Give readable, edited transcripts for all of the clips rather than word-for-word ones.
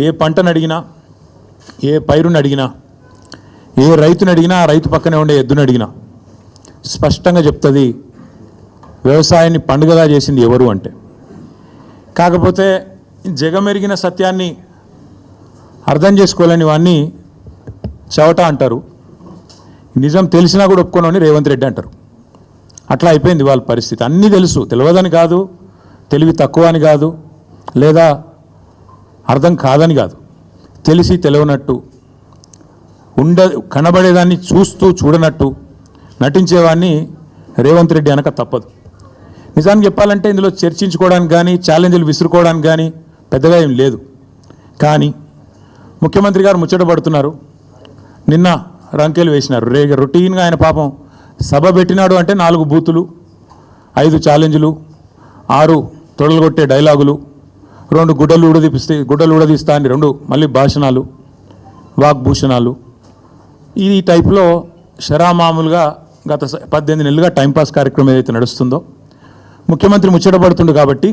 ఏ పంటను అడిగినా, ఏ పైరుని అడిగినా, ఏ రైతుని అడిగినా, ఆ రైతు పక్కనే ఉండే ఎద్దుని అడిగినా స్పష్టంగా చెప్తుంది వ్యవసాయాన్ని పండుగగా చేసింది ఎవరు అంటే. కాకపోతే జగమెరిగిన సత్యాన్ని అర్థం చేసుకోలేని వాడిని చవట అంటారు, నిజం తెలిసినా కూడా ఒప్పుకోనని రేవంత్ రెడ్డి అంటారు. అట్లా అయిపోయింది వాళ్ళ పరిస్థితి. అన్నీ తెలుసు, తెలియదని కాదు, తెలివి తక్కువ అని కాదు, లేదా అర్థం కాదని కాదు, తెలిసి తెలియనట్టు కనబడేదాన్ని చూస్తూ చూడనట్టు నటించేవాడిని రేవంత్ రెడ్డి అనక తప్పదు. నిజానికి చెప్పాలంటే ఇందులో చర్చించుకోవడానికి కానీ ఛాలెంజ్లు విసురుకోవడానికి కానీ పెద్దగా ఏం లేదు. కానీ ముఖ్యమంత్రి గారు ముచ్చట పడుతున్నారు. నిన్న రంకెలు వేసినారు. రొటీన్గా ఆయన పాపం సభ పెట్టినాడు అంటే 4 బూతులు, 5 ఛాలెంజ్లు, 6 తొడలు కొట్టే డైలాగులు, 2 గుడ్డలు ఊడదీస్తా అని 2 మళ్ళీ భాషణాలు, వాగ్భూషణాలు. ఈ టైప్లో షరామామూలుగా గత 18 నెలలుగా టైంపాస్ కార్యక్రమం ఏదైతే నడుస్తుందో ముఖ్యమంత్రి ముచ్చటపడుతుండు. కాబట్టి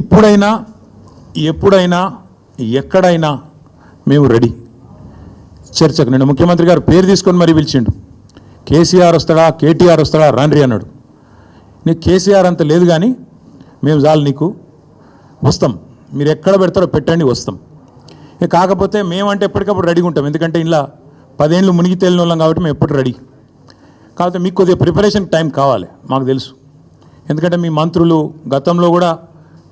ఇప్పుడైనా ఎప్పుడైనా ఎక్కడైనా మేము రెడీ చర్చకు. నిన్న ముఖ్యమంత్రి గారు పేరు తీసుకొని మరీ పిలిచిండు. కేసీఆర్ వస్తాడా, కేటీఆర్ వస్తాడా, రాండ్రి అన్నాడు. నీకు కేసీఆర్ అంత లేదు కానీ మేము చాలు నీకు, వస్తాం, మీరు ఎక్కడ పెడతారో పెట్టండి, వస్తాం. కాకపోతే మేమంటే ఎప్పటికప్పుడు రెడీగా ఉంటాం. ఎందుకంటే ఇలా 10 ఏళ్ళు మునిగి తేలిన వాళ్ళం కాబట్టి మేము ఎప్పుడు రెడీ. కాకపోతే మీకు కొద్దిగా ప్రిపరేషన్ టైం కావాలి, మాకు తెలుసు. ఎందుకంటే మీ మంత్రులు గతంలో కూడా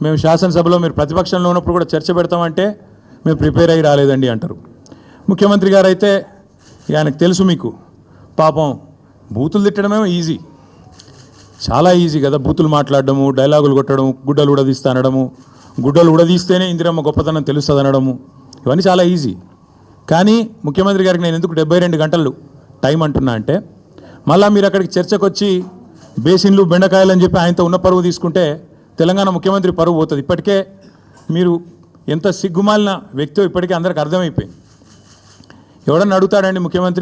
మేము శాసనసభలో మీరు ప్రతిపక్షంలో ఉన్నప్పుడు కూడా చర్చ పెడతామంటే మేము ప్రిపేర్ అయ్యి రాలేదండి అంటారు. ముఖ్యమంత్రి గారు అయితే ఆయనకు తెలుసు, మీకు పాపం బూతులు తిట్టడమే ఈజీ, చాలా ఈజీ కదా. బూతులు మాట్లాడడము, డైలాగులు కొట్టడం, గుడ్డలు ఉడదీస్తా అనడము, గుడ్డలు ఉడదీస్తేనే ఇందిరమ్మ గొప్పతనం తెలుస్తుంది అనడము, ఇవన్నీ చాలా ఈజీ. కానీ ముఖ్యమంత్రి గారికి నేను ఎందుకు 72 గంటలు టైం అంటున్నా అంటే, మళ్ళీ మీరు అక్కడికి చర్చకు వచ్చి బేసిన్లు బెండకాయలు అని చెప్పి ఆయనతో ఉన్న పరువు తీసుకుంటే తెలంగాణ ముఖ్యమంత్రి పరువు పోతుంది. ఇప్పటికే మీరు ఎంత సిగ్గుమాలిన వ్యక్తో ఇప్పటికే అందరికి అర్థమైపోయింది. ఎవడన్నా అడుగుతాడండి ముఖ్యమంత్రి